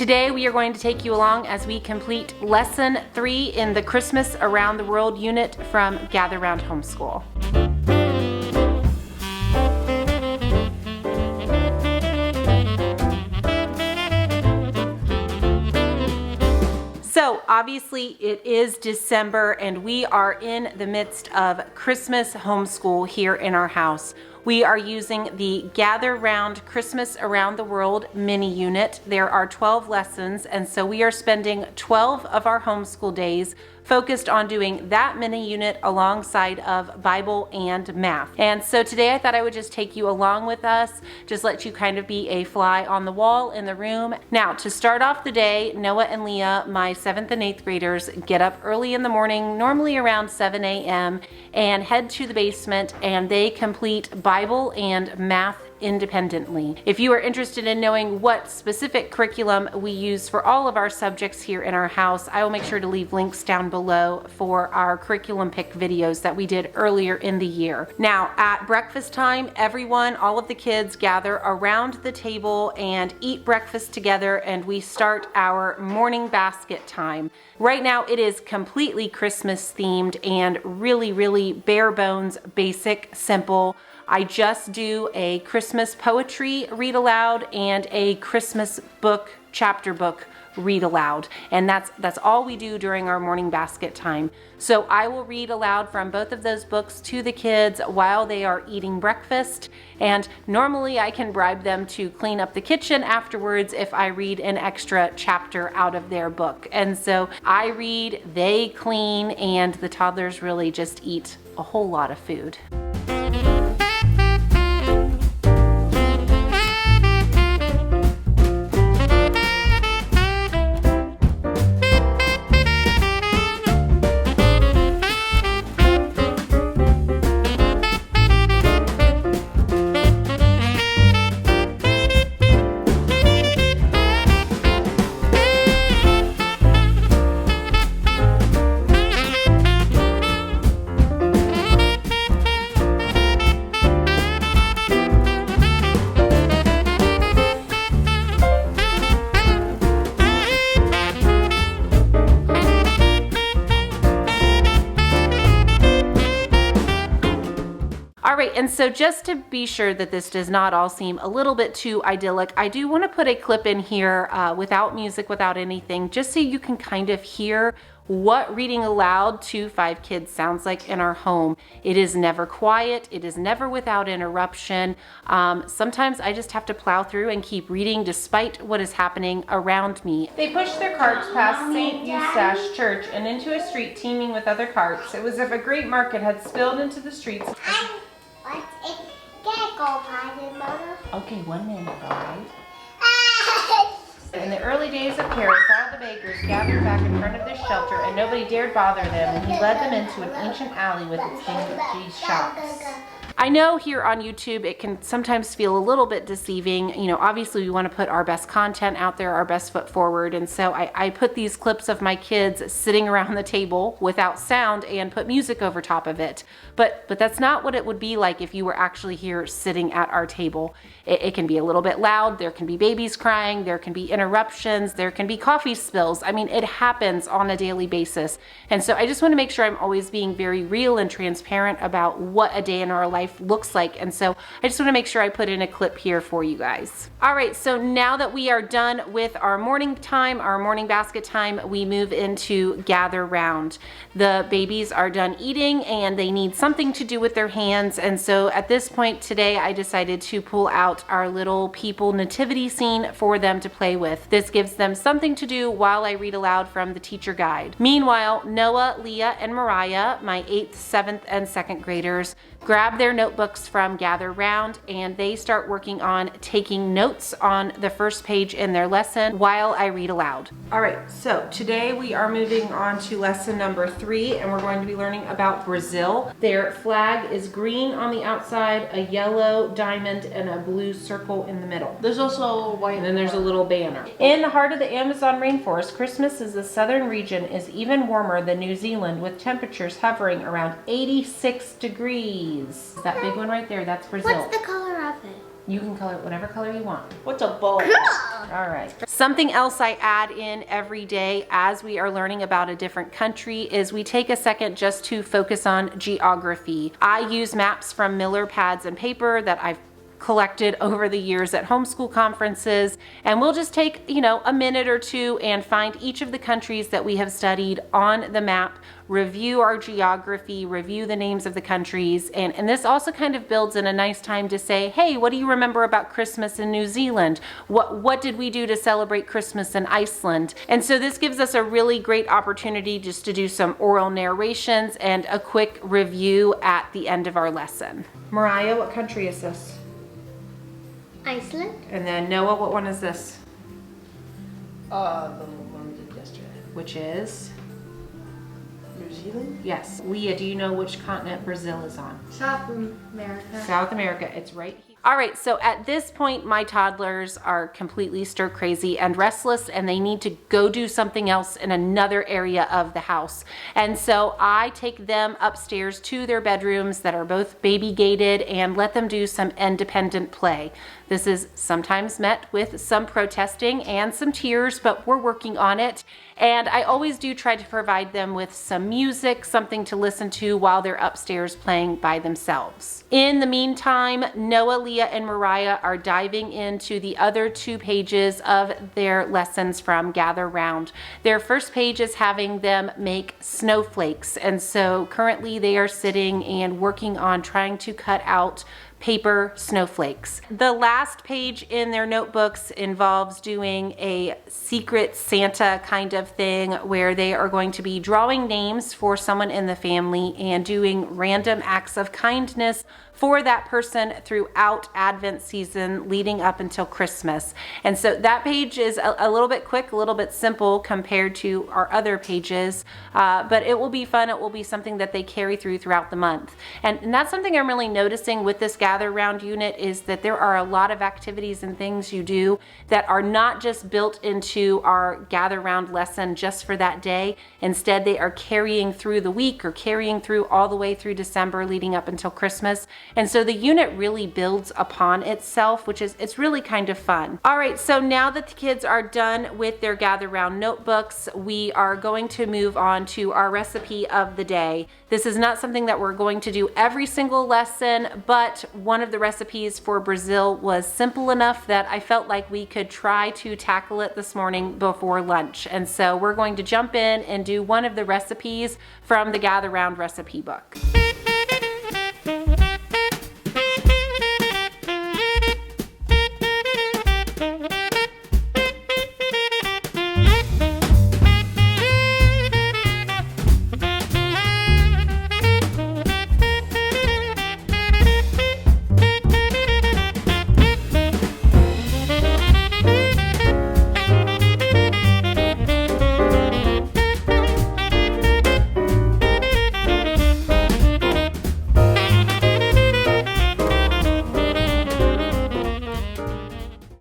Today we are going to take you along as we complete Lesson 3 in the Christmas Around the World unit from Gather Round Homeschool. So obviously it is December and we are in the midst of Christmas homeschool here in our house. We are using the Gather Round Christmas Around the World mini unit. There are 12 lessons, and so we are spending 12 of our homeschool days focused on doing that mini unit alongside of Bible and math. And so today I thought I would just take you along with us, just let you kind of be a fly on the wall in the room. Now, to start off the day, Noah and Leah, my 7th and 8th graders, get up early in the morning, normally around 7 a.m., and head to the basement, and they complete Bible and math independently. If you are interested in knowing what specific curriculum we use for all of our subjects here in our house, I will make sure to leave links down below for our curriculum pick videos that we did earlier in the year. Now, at breakfast time, everyone, all of the kids gather around the table and eat breakfast together, and we start our morning basket time. Right now, it is completely Christmas themed and really bare bones, basic, simple. I just do a Christmas poetry read aloud and a Christmas book, chapter book read aloud. And that's all we do during our morning basket time. So I will read aloud from both of those books to the kids while they are eating breakfast. And normally I can bribe them to clean up the kitchen afterwards if I read an extra chapter out of their book. And so I read, they clean, and the toddlers really just eat a whole lot of food. All right, and so just to be sure that this does not all seem a little bit too idyllic, I do want to put a clip in here without music, without anything, just so you can kind of hear what reading aloud to 5 kids sounds like in our home. It is never quiet. It is never without interruption. Sometimes I just have to plow through and keep reading despite what is happening around me. They pushed their carts past St. Eustache Church and into a street teeming with other carts. It was as if a great market had spilled into the streets. Okay, 1 minute, all right? In the early days of Paris, all the bakers gathered back in front of this shelter, and nobody dared bother them, and he led them into an ancient alley with its dingy shops. I know here on YouTube it can sometimes feel a little bit deceiving. You know, obviously we want to put our best content out there, our best foot forward, and so I put these clips of my kids sitting around the table without sound and put music over top of it. But that's not what it would be like if you were actually here sitting at our table. It can be a little bit loud, there can be babies crying, there can be interruptions, there can be coffee spills. I mean, it happens on a daily basis. And so I just want to make sure I'm always being very real and transparent about what a day in our life looks like. And so I just want to make sure I put in a clip here for you guys. All right, so now that we are done with our morning time, our morning basket time, we move into gather round. The babies are done eating and they need something to do with their hands. And so at this point today, I decided to pull out our little people nativity scene for them to play with. This gives them something to do while I read aloud from the teacher guide. Meanwhile, Noah, Leah, and Mariah, my 8th, 7th, and 2nd graders, grab their notebooks from Gather Round and they start working on taking notes on the first page in their lesson while I read aloud. All right, so today we are moving on to lesson number 3 and we're going to be learning about Brazil. Their flag is green on the outside, a yellow diamond, and a blue circle in the middle. There's also white. And then there's a little banner. In the heart of the Amazon rainforest, Christmas in the southern region is even warmer than New Zealand, with temperatures hovering around 86 degrees. That big one right there, that's Brazil. What's the color of it? You can color it whatever color you want. What's a bowl? All right. Something else I add in every day as we are learning about a different country is we take a second just to focus on geography. I use maps from Miller pads and paper that I've collected over the years at homeschool conferences, and we'll just take, a minute or two and find each of the countries that we have studied on the map, review our geography, review the names of the countries, and this also kind of builds in a nice time to say, hey, what do you remember about Christmas in New Zealand? What did we do to celebrate Christmas in Iceland? And so this gives us a really great opportunity just to do some oral narrations and a quick review at the end of our lesson. Mariah, what country is this? Iceland. And then Noah, what one is this? The one we did yesterday. Which is? New Zealand? Yes. Leah, do you know which continent Brazil is on? South America. South America. It's right here. All right, so at this point, my toddlers are completely stir crazy and restless, and they need to go do something else in another area of the house. And so I take them upstairs to their bedrooms that are both baby gated and let them do some independent play. This is sometimes met with some protesting and some tears, but we're working on it. And I always do try to provide them with some music, something to listen to while they're upstairs playing by themselves. In the meantime, Noah, Leah, and Mariah are diving into the other 2 pages of their lessons from Gather Round. Their first page is having them make snowflakes. And so currently they are sitting and working on trying to cut out paper snowflakes. The last page in their notebooks involves doing a secret Santa kind of thing where they are going to be drawing names for someone in the family and doing random acts of kindness for that person throughout Advent season leading up until Christmas. And so that page is a little bit quick, a little bit simple compared to our other pages, but it will be fun. It will be something that they carry throughout the month. And that's something I'm really noticing with this Gather Round unit is that there are a lot of activities and things you do that are not just built into our Gather Round lesson just for that day. Instead, they are carrying through the week or carrying through all the way through December leading up until Christmas. And so the unit really builds upon itself, it's really kind of fun. All right, so now that the kids are done with their Gather Round notebooks, we are going to move on to our recipe of the day. This is not something that we're going to do every single lesson, but one of the recipes for Brazil was simple enough that I felt like we could try to tackle it this morning before lunch. And so we're going to jump in and do one of the recipes from the Gather Round recipe book.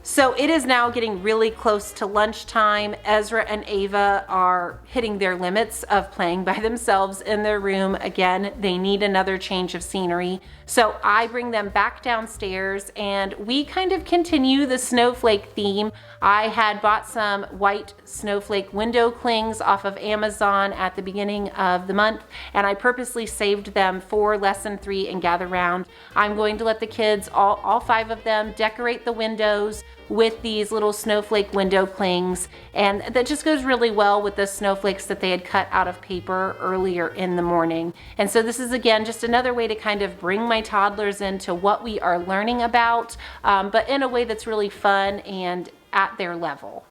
So it is now getting really close to lunchtime. Ezra and Ava are hitting their limits of playing by themselves in their room. Again, they need another change of scenery. So I bring them back downstairs and we kind of continue the snowflake theme. I had bought some white snowflake window clings off of Amazon at the beginning of the month, and I purposely saved them for lesson 3 and Gather Round. I'm going to let the kids, all 5 of them, decorate the windows with these little snowflake window clings, and that just goes really well with the snowflakes that they had cut out of paper earlier in the morning. And so this is again just another way to kind of bring my toddlers into what we are learning about, but in a way that's really fun and at their level.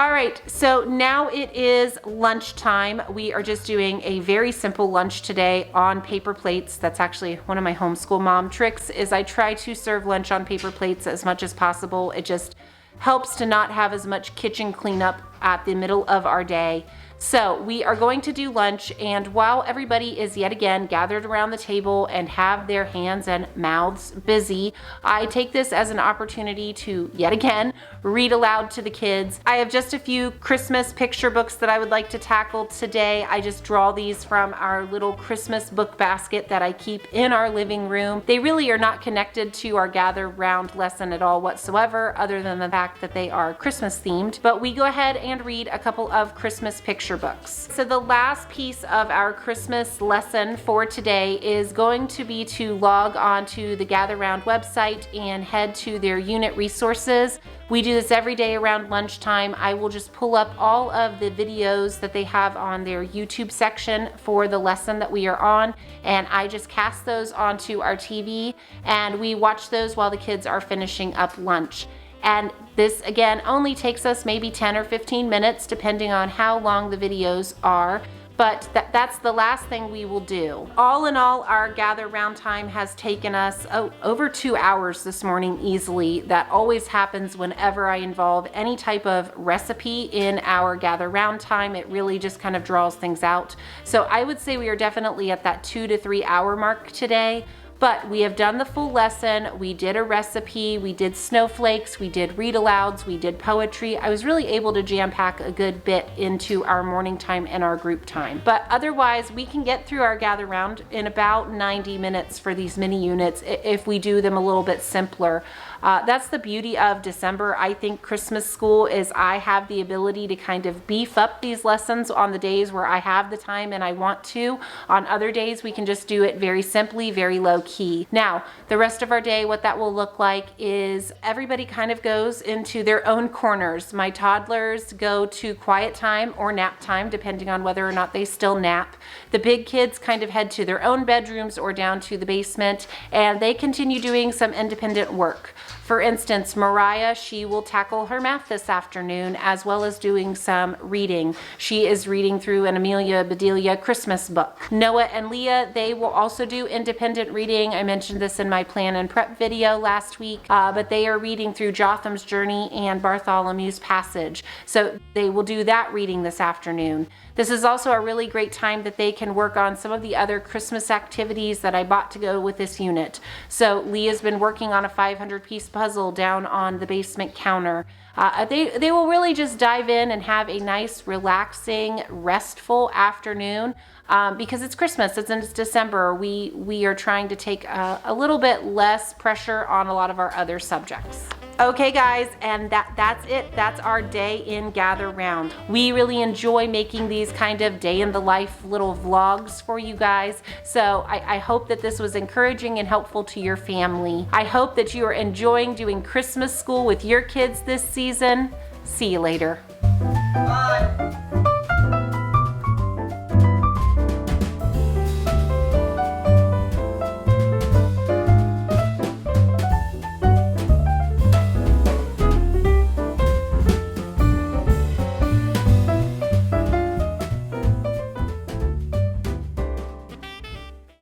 All right, so now it is lunchtime. We are just doing a very simple lunch today on paper plates. That's actually one of my homeschool mom tricks, is I try to serve lunch on paper plates as much as possible. It just helps to not have as much kitchen cleanup at the middle of our day. So we are going to do lunch, and while everybody is yet again gathered around the table and have their hands and mouths busy, I take this as an opportunity to yet again read aloud to the kids. I have just a few Christmas picture books that I would like to tackle today. I just draw these from our little Christmas book basket that I keep in our living room. They really are not connected to our gather round lesson at all whatsoever, other than the fact that they are Christmas themed. But we go ahead and read a couple of Christmas picture books. So the last piece of our Christmas lesson for today is going to be to log on to the Gather Round website and head to their unit resources. We do this every day around lunchtime. I will just pull up all of the videos that they have on their YouTube section for the lesson that we are on, and I just cast those onto our TV, and we watch those while the kids are finishing up lunch. And this again only takes us maybe 10 or 15 minutes depending on how long the videos are, but that's the last thing we will do. All in all, our gather round time has taken us over 2 hours this morning easily. That always happens whenever I involve any type of recipe in our gather round time. It really just kind of draws things out. So I would say we are definitely at that 2 to 3 hour mark today. But we have done the full lesson. We did a recipe, we did snowflakes, we did read alouds, we did poetry. I was really able to jam pack a good bit into our morning time and our group time. But otherwise, we can get through our gather round in about 90 minutes for these mini units if we do them a little bit simpler. That's the beauty of December. I think Christmas school is I have the ability to kind of beef up these lessons on the days where I have the time and I want to. On other days, we can just do it very simply, very low key. Now, the rest of our day, what that will look like is everybody kind of goes into their own corners. My toddlers go to quiet time or nap time, depending on whether or not they still nap. The big kids kind of head to their own bedrooms or down to the basement, and they continue doing some independent work. For instance, Mariah, she will tackle her math this afternoon as well as doing some reading. She is reading through an Amelia Bedelia Christmas book. Noah and Leah, they will also do independent reading. I mentioned this in my plan and prep video last week, but they are reading through Jotham's Journey and Bartholomew's Passage. So they will do that reading this afternoon. This is also a really great time that they can work on some of the other Christmas activities that I bought to go with this unit. So Leah's been working on a 500-piece puzzle down on the basement counter. They will really just dive in and have a nice, relaxing, restful afternoon because it's Christmas, it's December. We are trying to take a little bit less pressure on a lot of our other subjects. Okay guys, and that's it. That's our day in Gather Round. We really enjoy making these kind of day in the life little vlogs for you guys. So I hope that this was encouraging and helpful to your family. I hope that you are enjoying doing Christmas school with your kids this season. See you later.